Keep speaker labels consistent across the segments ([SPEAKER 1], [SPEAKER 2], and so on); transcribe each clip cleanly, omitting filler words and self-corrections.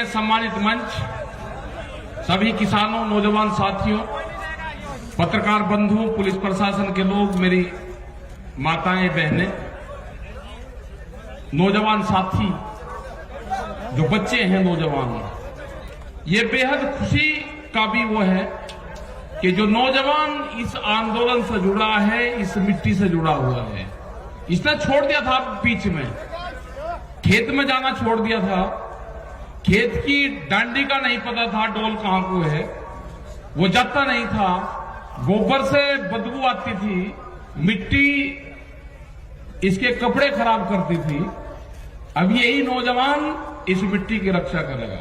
[SPEAKER 1] सम्मानित मंच, सभी किसानों, नौजवान साथियों, पत्रकार बंधुओं, पुलिस प्रशासन के लोग, मेरी माताएं, बहनें, नौजवान साथी, जो बच्चे हैं नौजवान, ये बेहद खुशी का भी वो है कि जो नौजवान इस आंदोलन से जुड़ा है, इस मिट्टी से जुड़ा हुआ है। इसने छोड़ दिया था बीच में, खेत में जाना छोड़ दिया था, खेत की डांडी का नहीं पता था डोल कहां को है, वो जाता नहीं था, गोबर से बदबू आती थी, मिट्टी इसके कपड़े खराब करती थी। अब यही नौजवान इस मिट्टी की रक्षा करेगा,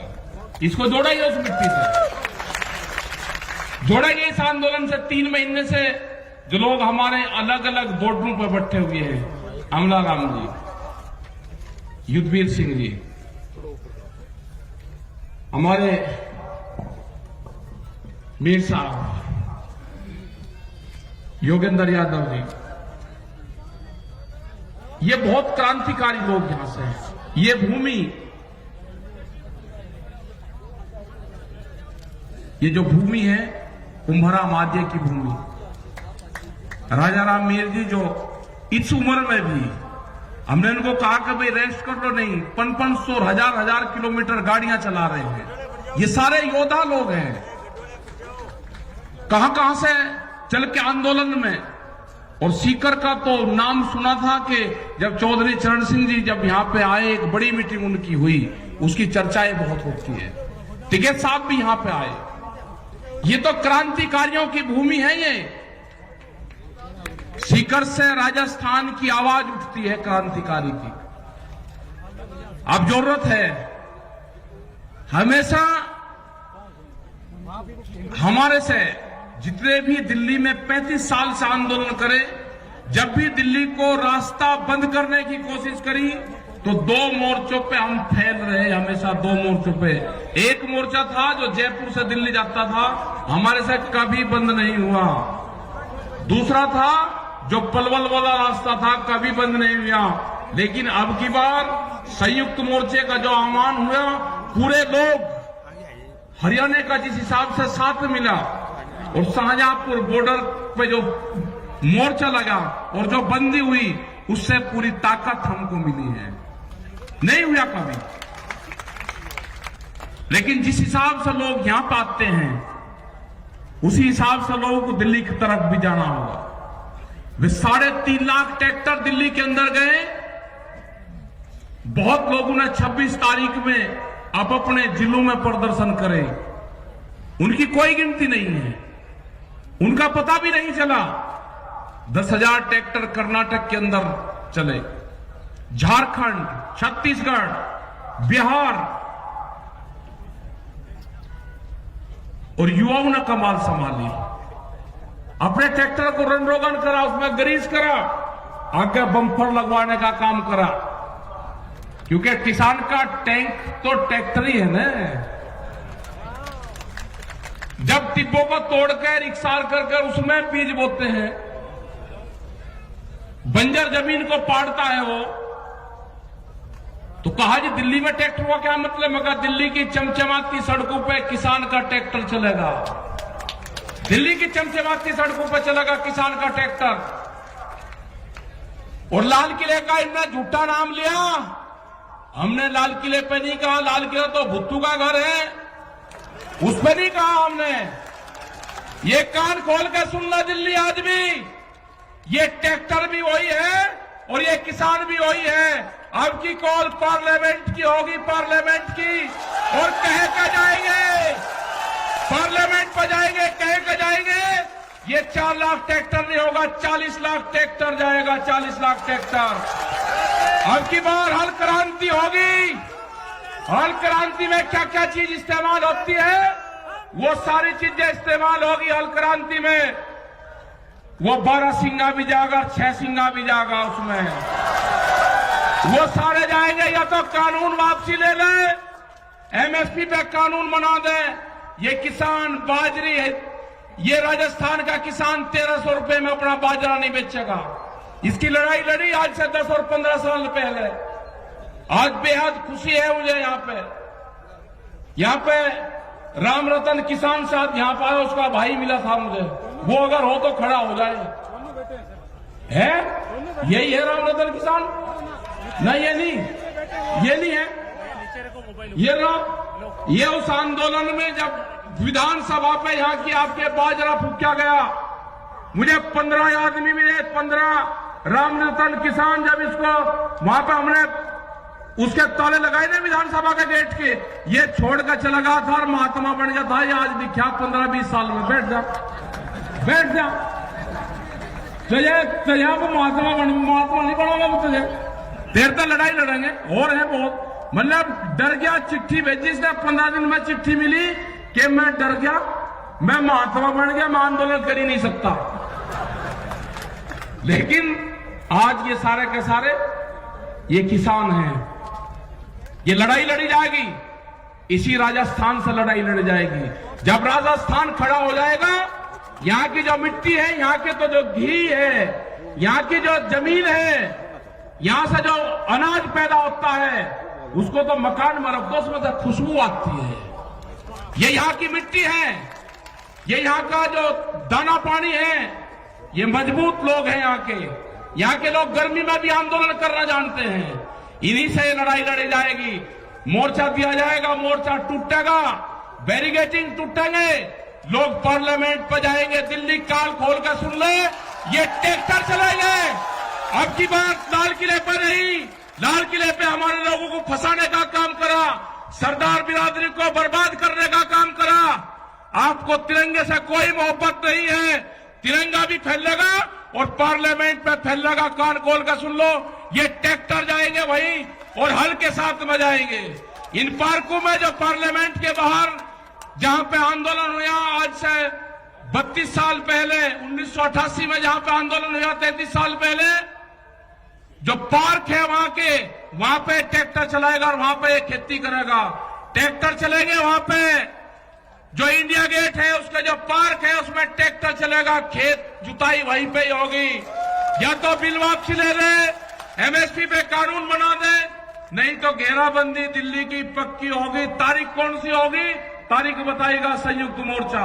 [SPEAKER 1] इसको जोड़ेगा उस मिट्टी से, जोड़ेंगे इस आंदोलन से। 3 महीने से जो लोग हमारे अलग अलग बॉर्डरों पर बैठे हुए हैं, अमला राम जी, युद्धवीर सिंह जी, हमारे मीर साहब, योगेंद्र यादव जी, ये बहुत क्रांतिकारी लोग यहां से हैं। ये भूमि, ये जो भूमि है कुंभरा माध्य की भूमि, राजा राम मीर जी जो इस उम्र में भी हमने इनको कहा कि भाई रेस्ट कर लो, नहीं, 500 हजार किलोमीटर गाड़ियां चला रहे हैं। ये सारे योद्धा लोग हैं, कहां से चल के आंदोलन में। और सीकर का तो नाम सुना था कि जब चौधरी चरण सिंह जी जब यहां पे आए, एक बड़ी मीटिंग उनकी हुई, उसकी चर्चाएं बहुत होती है। टिकैत साहब भी यहां पे आए। ये तो क्रांतिकारियों की भूमि है। ये सीकर से राजस्थान की आवाज उठती है क्रांतिकारी की। अब जरूरत है हमेशा हमारे से जितने भी दिल्ली में 35 साल से आंदोलन करे, जब भी दिल्ली को रास्ता बंद करने की कोशिश करी तो 2 मोर्चों पे हम फैल रहे, हमेशा 2 मोर्चों पे। एक मोर्चा था जो जयपुर से दिल्ली जाता था, हमारे से कभी बंद नहीं हुआ। दूसरा था जो पलवल वाला रास्ता था, कभी बंद नहीं हुआ। लेकिन अब की बार संयुक्त मोर्चे का जो आह्वान हुआ, पूरे लोग हरियाणा का जिस हिसाब से साथ मिला और शाहजहांपुर बॉर्डर पे जो मोर्चा लगा और जो बंदी हुई, उससे पूरी ताकत हमको मिली है। नहीं हुआ कभी। लेकिन जिस हिसाब से लोग यहां पे आते हैं, उसी हिसाब से लोगों को दिल्ली की तरफ भी जाना होगा। वे 3.5 लाख ट्रैक्टर दिल्ली के अंदर गए। बहुत लोगों ने 26 तारीख में अब अपने जिलों में प्रदर्शन करे, उनकी कोई गिनती नहीं है, उनका पता भी नहीं चला। 10,000 ट्रैक्टर कर्नाटक के अंदर चले, झारखंड, छत्तीसगढ़, बिहार, और युवाओं ने कमाल संभाली। अपने ट्रैक्टर को रन रोगन करा, उसमें ग्रीस करा, आगे बम्पर लगवाने का काम करा, क्योंकि किसान का टैंक तो ट्रैक्टर ही है ना। जब टिब्बों को तोड़कर इकसार कर उसमें बीज बोते हैं, बंजर जमीन को पाड़ता है वो, तो कहा जी दिल्ली में ट्रैक्टर का क्या मतलब? मैं कहा दिल्ली की चमचमाती सड़कों पे किसान का ट्रैक्टर चलेगा, दिल्ली की चमचमाती सड़कों पे चलेगा किसान का ट्रैक्टर। और लाल किले का इतना झूठा नाम लिया। हमने लाल किले पे नहीं कहा, लाल किला तो भुट्टू का घर है, उस पर नहीं कहा हमने। ये कान खोल के सुनना दिल्ली आदमी, ये ट्रैक्टर भी वही है और ये किसान भी वही है। अब की कॉल पार्लियामेंट की होगी, पार्लियामेंट की, और कह के जाएंगे, पार्लियामेंट पर जाएंगे, कह के जाएंगे। ये 4 लाख ट्रैक्टर नहीं होगा, 40 लाख ट्रैक्टर जाएगा, 40 लाख ट्रैक्टर। अब की बार हल क्रांति होगी। हल क्रांति में क्या क्या चीज इस्तेमाल होती है, वो सारी चीजें इस्तेमाल होगी हल क्रांति में। वो 12 सिंगा भी जाएगा, 6 सिंगा भी जाएगा उसमें, वो सारे जाएंगे। या तो कानून वापसी ले ले, एमएसपी पे कानून बना दे। ये किसान बाजरी है, ये राजस्थान का किसान 1300 रुपए में अपना बाजरा नहीं बेचेगा। इसकी लड़ाई लड़ी आज से 10 और 15 साल पहले। आज बेहद खुशी है मुझे यहाँ पे यहाँ पे राम रतन किसान साहब यहाँ पर उसका भाई मिला था मुझे, वो अगर हो तो खड़ा हो जाए। है यही है राम रतन किसान? नहीं ये नहीं है। ये उस आंदोलन में जब विधानसभा पे यहाँ की आपके बाजरा फूंका गया, मुझे 15 आदमी मिले, 15 राम रतन किसान, जब इसको वहां पे हमने उसके ताले लगाए ना विधानसभा के गेट के, ये छोड़ कर चला गया था और महात्मा बन गया था। ये आज दिखा 15-20 साल में। बैठ जा तुझे वो महात्मा नहीं बनाऊंगा वो तुझे। देर तक लड़ाई लड़ेंगे और है बहुत। मतलब डर गया, चिट्ठी भेजी इसने 15 दिन में, चिट्ठी मिली कि मैं डर गया, मैं महात्मा बन गया, मैं आंदोलन कर ही नहीं सकता। लेकिन आज ये सारे के सारे ये किसान हैं। ये लड़ाई लड़ी जाएगी, इसी राजस्थान से लड़ाई लड़ी जाएगी। जब राजस्थान खड़ा हो जाएगा, यहाँ की जो मिट्टी है, यहाँ के तो जो घी है, यहाँ की जो जमीन है, यहाँ से जो अनाज पैदा होता है, उसको तो मकान में रख दो, उसमें तो खुशबू आती है। ये यहाँ की मिट्टी है, ये यहाँ का जो दाना पानी है, ये मजबूत लोग हैं यहाँ के लोग गर्मी में भी आंदोलन करना जानते हैं। इन्हीं से लड़ाई लड़ी जाएगी। मोर्चा दिया जाएगा, मोर्चा टूटेगा, बैरिकेडिंग टूटेंगे, लोग पार्लियामेंट पर जाएंगे। दिल्ली काल खोल कर सुन ले, ये ट्रैक्टर चलाएंगे। अब की बात लाल किले पर नहीं, लाल किले पे हमारे लोगों को फंसाने का काम करा, सरदार बिरादरी को बर्बाद करने का काम करा। आपको तिरंगे से कोई मोहब्बत नहीं है। तिरंगा भी फैलेगा और पार्लियामेंट पे फैलेगा। कान खोल कर सुन लो, ये ट्रैक्टर जाएंगे वही और हल के साथ में जाएंगे। इन पार्कों में जो पार्लियामेंट के बाहर जहां पे आंदोलन हुआ आज से 32 साल पहले, 1988 में जहां पे आंदोलन हुआ 33 साल पहले, जो पार्क है वहां पे ट्रैक्टर चलाएगा और वहां पे खेती करेगा। ट्रैक्टर चलेंगे वहां पे। जो इंडिया गेट है उसका जो पार्क है उसमें ट्रैक्टर चलेगा, खेत जुताई वहीं पे ही होगी। या तो बिल वापसी ले ले, एमएसपी पे कानून बना दे, नहीं तो घेराबंदी दिल्ली की पक्की होगी। तारीख कौन सी होगी? तारीख बताएगा संयुक्त मोर्चा।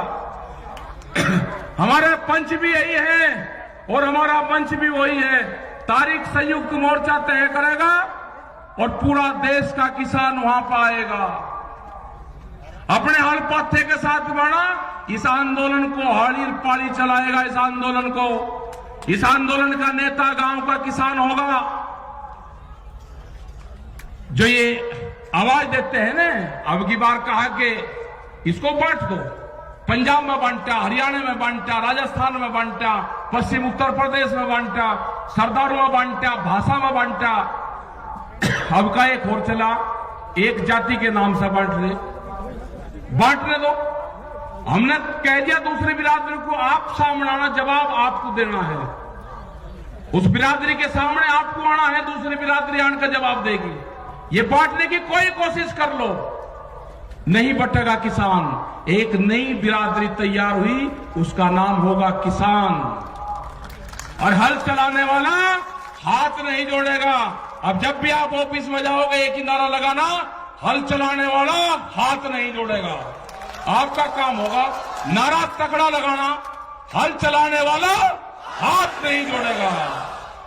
[SPEAKER 1] हमारे पंच भी यही है और हमारा मंच भी वही है। तारीख संयुक्त मोर्चा तय करेगा और पूरा देश का किसान वहां पर आएगा। अपने हल पाथे के साथ बढ़ा, इस आंदोलन को हाड़ी पाड़ी चलाएगा। इस आंदोलन का नेता गांव का किसान होगा। जो ये आवाज देते हैं ना, अब की बार कहा कि इसको बांट दो, पंजाब में बांटा, हरियाणा में बांटा, राजस्थान में बांटा, पश्चिम उत्तर प्रदेश में बांटा, सरदारों में बांटा, भाषा में बांटा। अब का एक और चला, एक जाति के नाम से बांटने दो। हमने कह दिया दूसरी बिरादरी को, आप सामने आना, जवाब आपको देना है। उस बिरादरी के सामने आपको आना है, दूसरी बिरादरी आने का जवाब देगी। ये बांटने की कोई कोशिश कर लो, नहीं बटेगा किसान। एक नई बिरादरी तैयार हुई, उसका नाम होगा किसान। और हल चलाने वाला हाथ नहीं जोड़ेगा। अब जब भी आप ऑफिस में जाओगे एक ही नारा लगाना, हल चलाने वाला हाथ नहीं जोड़ेगा। आपका काम होगा नारा तगड़ा लगाना, हल चलाने वाला हाथ नहीं जोड़ेगा।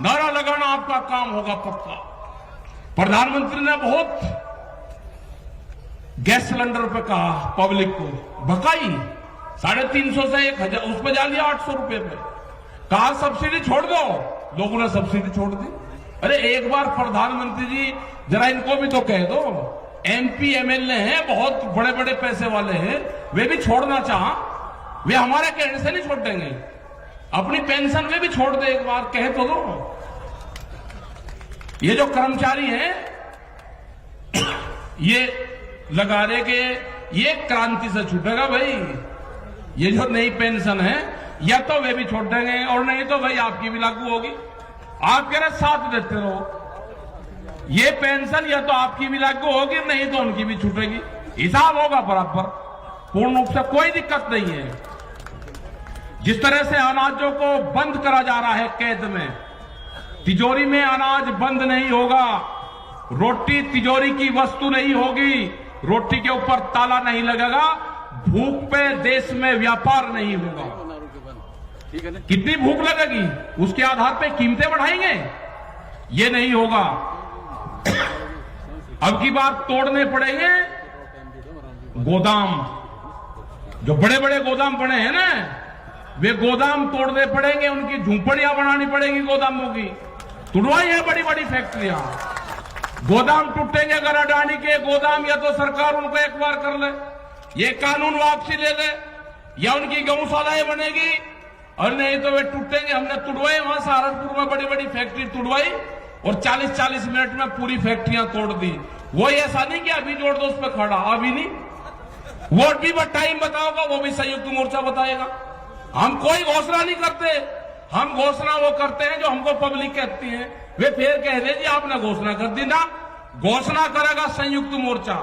[SPEAKER 1] नारा लगाना आपका काम होगा पक्का। प्रधानमंत्री ने बहुत गैस सिलेंडर पे कहा, पब्लिक को भकाई 350 से 1000, उस पर जा लिया 800 रुपए पे। कहा सब्सिडी छोड़ दो, लोगों ने सब्सिडी छोड़ दी। अरे एक बार प्रधानमंत्री जी जरा इनको भी तो कह दो, एमपी एमएलए हैं, बहुत बड़े बड़े पैसे वाले हैं, वे भी छोड़ना चाह, वे हमारे कहने से नहीं छोड़ देंगे। अपनी पेंशन में भी छोड़ दे, एक बार कहे तो दो। ये जो कर्मचारी हैं ये लगा रहे के ये क्रांति से छूटेगा भाई। ये जो नई पेंशन है या तो वे भी छोड़ देंगे और नहीं तो भाई आपकी भी लागू होगी। आप कह रहे साथ देते रहो, ये पेंशन या तो आपकी भी लागू होगी नहीं तो उनकी भी छूटेगी। हिसाब होगा बराबर, पूर्ण रूप से कोई दिक्कत नहीं है। जिस तरह से अनाजों को बंद करा जा रहा है कैद में, तिजोरी में अनाज बंद नहीं होगा। रोटी तिजोरी की वस्तु नहीं होगी। रोटी के ऊपर ताला नहीं लगेगा, भूख पे देश में व्यापार नहीं होगा। कितनी भूख लगेगी उसके आधार पे कीमतें बढ़ाएंगे, ये नहीं होगा। अब की बार तोड़ने पड़ेंगे गोदाम, जो बड़े बड़े गोदाम बने हैं ना, वे गोदाम तोड़ने पड़ेंगे, उनकी झूंपड़ियां बनानी पड़ेगी गोदामों की। तुड़वाई है बड़ी बड़ी फैक्ट्रियां, गोदाम टूटेंगे अगर अडानी के गोदाम, या तो सरकार उनको एक बार कर ले, ये कानून वापसी ले ले, या उनकी गौशालाएं बनेगी, और नहीं तो वे टूटेंगे। हमने तुड़वाई वहां सहारनपुर में बड़ी बड़ी फैक्ट्री तुड़वाई और 40-40 मिनट में पूरी फैक्ट्रियां तोड़ दी। वो ऐसा नहीं कि अभी जोड़ दो उस पर खड़ा, अभी नहीं, वोट भी टाइम बताओगा, वो भी संयुक्त मोर्चा बताएगा। हम कोई घोषणा नहीं करते, हम घोषणा वो करते हैं जो हमको पब्लिक कहती है। वे फिर कह दे जी आपने घोषणा कर दी ना, घोषणा करेगा संयुक्त मोर्चा,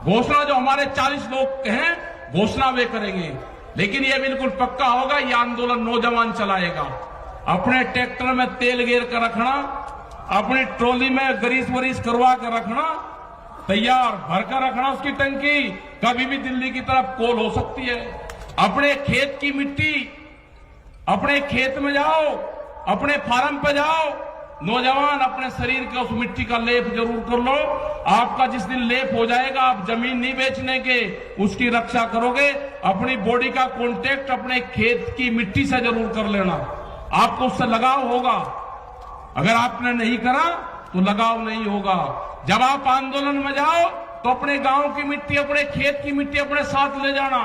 [SPEAKER 1] घोषणा जो हमारे 40 लोग हैं घोषणा वे करेंगे। लेकिन ये बिल्कुल पक्का होगा, ये आंदोलन नौजवान चलाएगा। अपने ट्रैक्टर में तेल गेर कर रखना, अपनी ट्रॉली में ग्रीस वरीस करवा कर रखना, तैयार भरकर रखना उसकी टंकी, कभी भी दिल्ली की तरफ कॉल हो सकती है। अपने खेत की मिट्टी, अपने खेत में जाओ, अपने फार्म पे जाओ, नौजवान अपने शरीर के उस मिट्टी का लेप जरूर कर लो। आपका जिस दिन लेप हो जाएगा, आप जमीन नहीं बेचने के, उसकी रक्षा करोगे। अपनी बॉडी का कांटेक्ट अपने खेत की मिट्टी से जरूर कर लेना, आपको उससे लगाव होगा। अगर आपने नहीं करा तो लगाव नहीं होगा। जब आप आंदोलन में जाओ तो अपने गांव की मिट्टी, अपने खेत की मिट्टी अपने साथ ले जाना।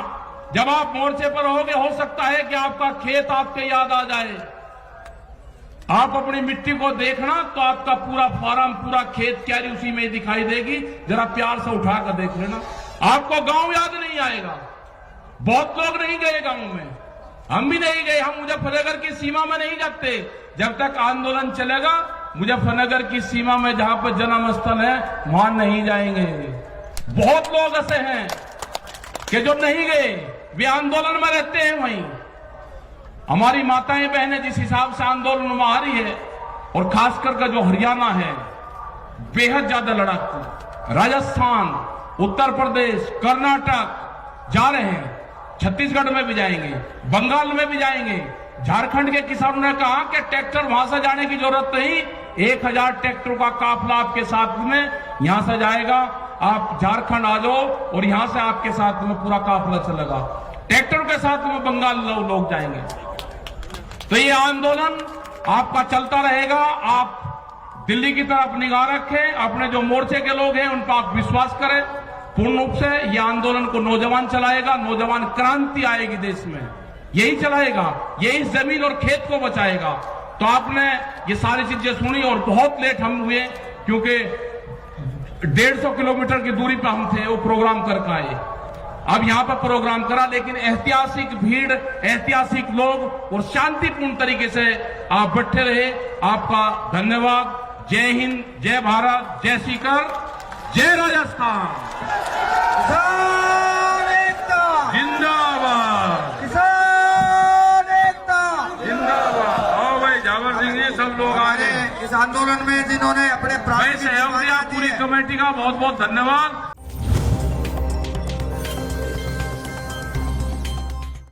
[SPEAKER 1] जब आप मोर्चे पर होगे, हो सकता है कि आपका खेत आपके याद आ जाए। आप अपनी मिट्टी को देखना तो आपका पूरा फार्म, पूरा खेत क्यारी उसी में दिखाई देगी। जरा प्यार से उठा कर देख लेना, आपको गांव याद नहीं आएगा। बहुत लोग नहीं गए गांव में, हम भी नहीं गए। हम मुजफ्फरनगर की सीमा में नहीं जाते। जब तक आंदोलन चलेगा, मुजफ्फरनगर की सीमा में जहां पर जन्म स्थल है वहां नहीं जाएंगे। बहुत लोग ऐसे हैं कि जो नहीं गए, वे आंदोलन में रहते हैं वहीं। हमारी माताएं बहनें जिस हिसाब से आंदोलन में आ रही है, और खासकर का जो हरियाणा है बेहद ज्यादा लड़ाकू, राजस्थान, उत्तर प्रदेश, कर्नाटक जा रहे हैं, छत्तीसगढ़ में भी जाएंगे, बंगाल में भी जाएंगे। झारखंड के किसानों ने कहा कि ट्रैक्टर वहां से जाने की जरूरत नहीं, 1000 ट्रैक्टरों का काफिला आपके साथ में यहां से जाएगा। आप झारखंड आ जाओ और यहां से आपके साथ में पूरा काफिला चलेगा। ट्रैक्टर के साथ में बंगाल लोग जाएंगे। तो ये आंदोलन आपका चलता रहेगा। आप दिल्ली की तरफ निगाह रखें, अपने जो मोर्चे के लोग हैं उन पर आप विश्वास करें पूर्ण रूप से। यह आंदोलन को नौजवान चलाएगा, नौजवान क्रांति आएगी देश में, यही चलाएगा, यही जमीन और खेत को बचाएगा। तो आपने ये सारी चीजें सुनी, और बहुत लेट हम हुए क्योंकि 150 किलोमीटर की दूरी पर हम थे, वो प्रोग्राम करके आए। अब यहां पर प्रोग्राम करा, लेकिन ऐतिहासिक भीड़, ऐतिहासिक लोग और शांतिपूर्ण तरीके से आप बैठे रहे। आपका धन्यवाद। जय हिंद, जय भारत, जय सीकर, जय राजस्थान,
[SPEAKER 2] किसान एकता
[SPEAKER 1] जिंदाबाद,
[SPEAKER 2] किसान एकता
[SPEAKER 1] जिंदाबाद। आओ भाई जावर सिंह जी, सब लोग आ गए
[SPEAKER 2] इस आंदोलन में जिन्होंने अपने प्राण की
[SPEAKER 1] सहयोग दिया। पूरी कमेटी का बहुत बहुत धन्यवाद।